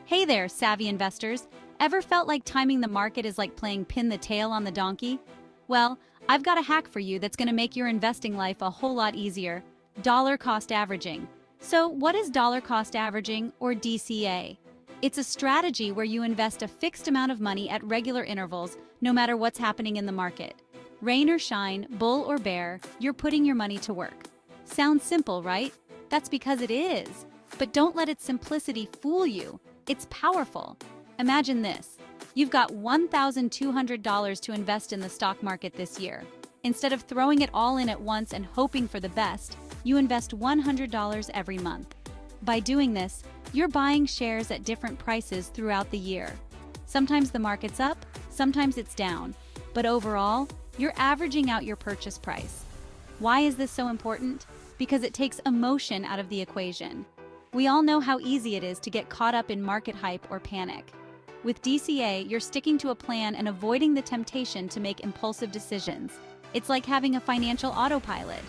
Hey there, savvy investors. Ever felt like timing the market is like playing pin the tail on the donkey? Well, I've got a hack for you that's going to make your investing life a whole lot easier. Dollar cost averaging. So, what is dollar cost averaging, or DCA? It's a strategy where you invest a fixed amount of money at regular intervals, no matter what's happening in the market. Rain or shine, bull or bear, you're putting your money to work. Sounds simple, right? That's because it is. But don't let its simplicity fool you. It's powerful. Imagine this. You've got $1,200 to invest in the stock market this year. Instead of throwing it all in at once and hoping for the best, you invest $100 every month. By doing this, you're buying shares at different prices throughout the year. Sometimes the market's up, sometimes it's down, but overall, you're averaging out your purchase price. Why is this so important? Because it takes emotion out of the equation. We all know how easy it is to get caught up in market hype or panic. With DCA, you're sticking to a plan and avoiding the temptation to make impulsive decisions. It's like having a financial autopilot.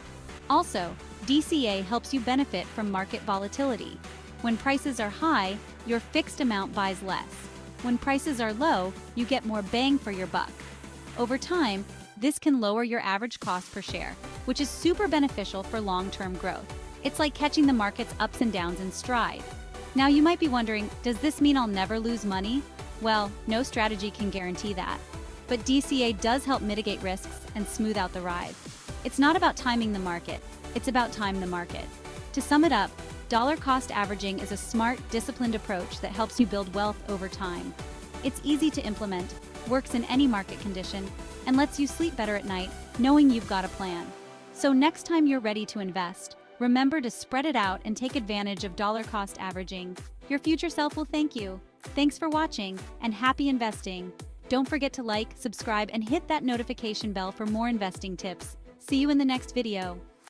Also, DCA helps you benefit from market volatility. When prices are high, your fixed amount buys less. When prices are low, you get more bang for your buck. Over time, this can lower your average cost per share, which is super beneficial for long-term growth. It's like catching the market's ups and downs in stride. Now you might be wondering, does this mean I'll never lose money? Well, no strategy can guarantee that. But DCA does help mitigate risks and smooth out the ride. It's not about timing the market, it's about time the market. To sum it up, dollar cost averaging is a smart, disciplined approach that helps you build wealth over time. It's easy to implement, works in any market condition, and lets you sleep better at night knowing you've got a plan. So next time you're ready to invest, remember to spread it out and take advantage of dollar cost averaging. Your future self will thank you. Thanks for watching, and happy investing. Don't forget to like, subscribe, and hit that notification bell for more investing tips. See you in the next video.